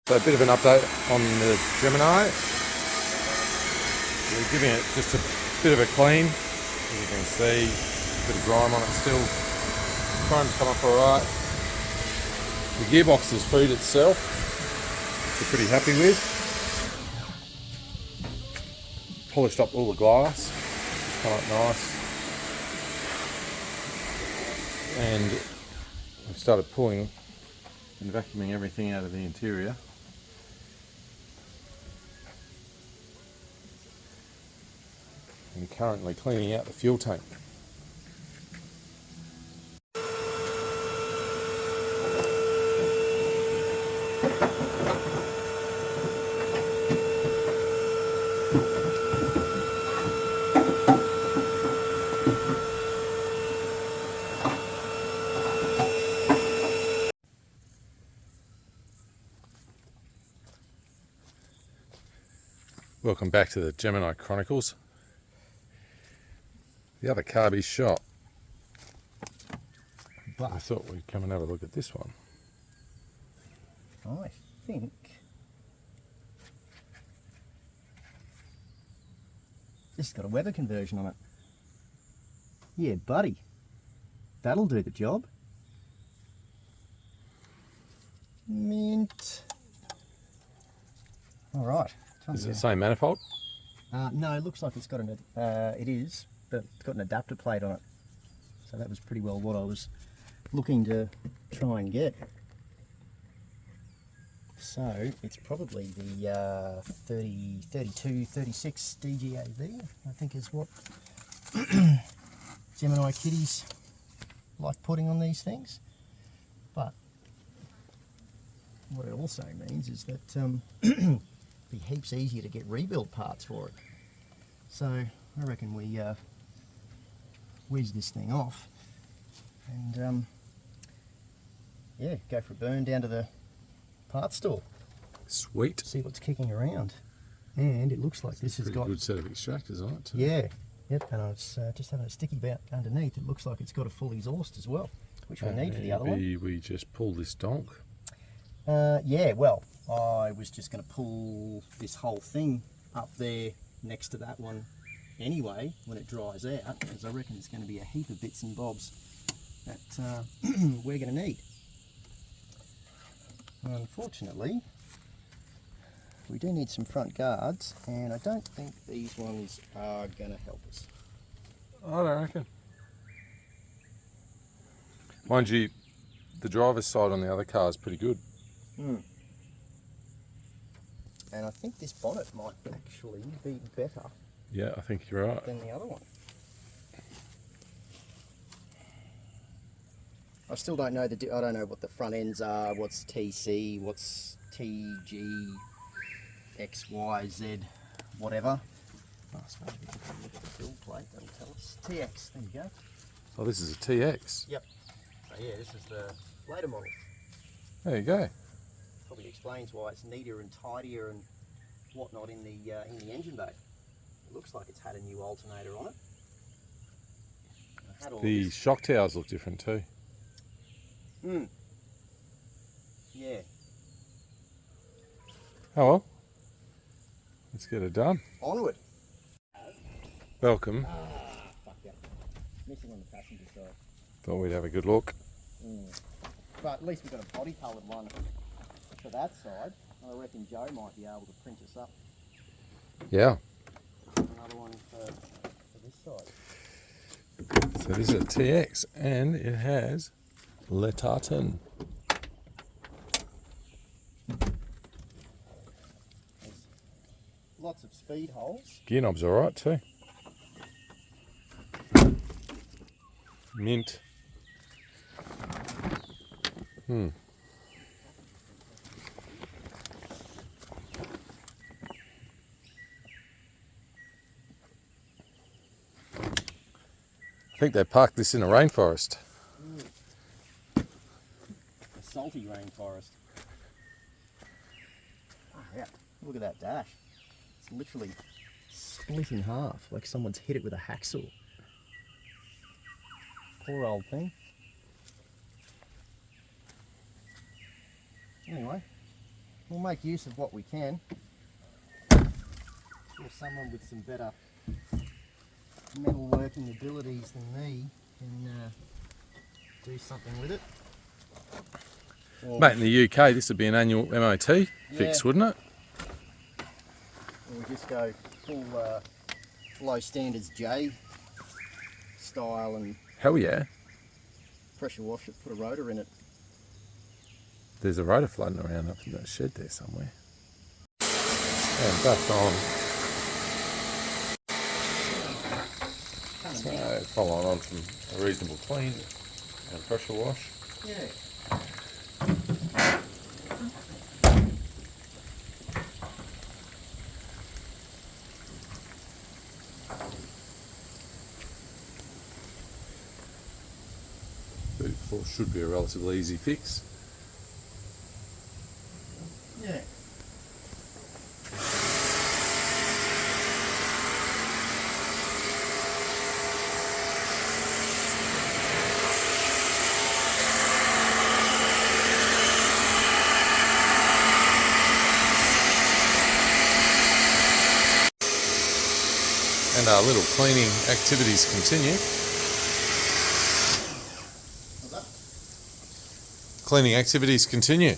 So a bit of an update on the Gemini. We're giving it just a bit of a clean. As you can see, a bit of grime on it still. Chrome's come up alright. The gearbox has freed itself, which we're pretty happy with. Polished up all the glass, come up nice. And we've started pulling and vacuuming everything out of the interior. And currently cleaning out the fuel tank. Welcome back to the Gemini Chronicles. The other carby's shot, but I thought we'd come and have a look at this one. I think this has got a weather conversion on it. Yeah, buddy, that'll do the job. Mint. All right. Is it the same manifold? No, it looks like it's got an. It is, but it's got an adapter plate on it. So that was pretty well what I was looking to try and get. So it's probably the 30, 32, 36 DGAV, I think is what Gemini kiddies like putting on these things. But what it also means is that it'd be heaps easier to get rebuild parts for it. So I reckon we whiz this thing off and yeah, go for a burn down to the parts store. Sweet. See what's kicking around. And it looks like this has got a good set of extractors on it too. Yeah, yep. And I was just having a sticky about underneath. It looks like it's got a full exhaust as well, which we need for the other one. Maybe we just pull this donk. Yeah, well, I was just going to pull this whole thing up there next to that one anyway when it dries out, because I reckon there's going to be a heap of bits and bobs that we're going to need. Unfortunately, we do need some front guards, and I don't think these ones are going to help us. I don't reckon. Mind you, the driver's side on the other car is pretty good. And I think this bonnet might actually be better Yeah, I think you're right. than the other one. I still don't know I don't know what the front ends are. What's TC? What's TG? X, Y, Z, whatever. I suppose we can have a look at the build plate. That'll tell us. TX. There you go. Oh, this is a TX. Yep. So yeah, this is the later model. There you go. Probably explains why it's neater and tidier and whatnot in the engine bay. It looks like it's had a new alternator on it. The shock towers look different too. Yeah. Oh well. Let's get it done. Onward. Welcome. Fuck yeah. Missing on the passenger side. Thought we'd have a good look. But at least we've got a body coloured one for that side. I reckon Joe might be able to print us up Yeah. another one for this side. So this is a TX and it has Le Tartan. Lots of speed holes. Gear knob's alright too. Mint. I think they parked this in a rainforest. A salty rainforest. Oh yeah, look at that dash. It's literally split in half, like someone's hit it with a hacksaw. Poor old thing. Anyway, we'll make use of what we can. Or someone with some better metalworking abilities than me can do something with it. Or, Mate, in the UK, this would be an annual MOT fix, wouldn't it? or we just go full low standards J style and Hell yeah. pressure wash it, put a rotor in it. There's a rotor floating around up in that shed there somewhere. And back on. So following on from a reasonable clean and pressure wash. Yeah. Boot force should be a relatively easy fix. Yeah. And our little cleaning activities continue. What's that? Cleaning activities continue.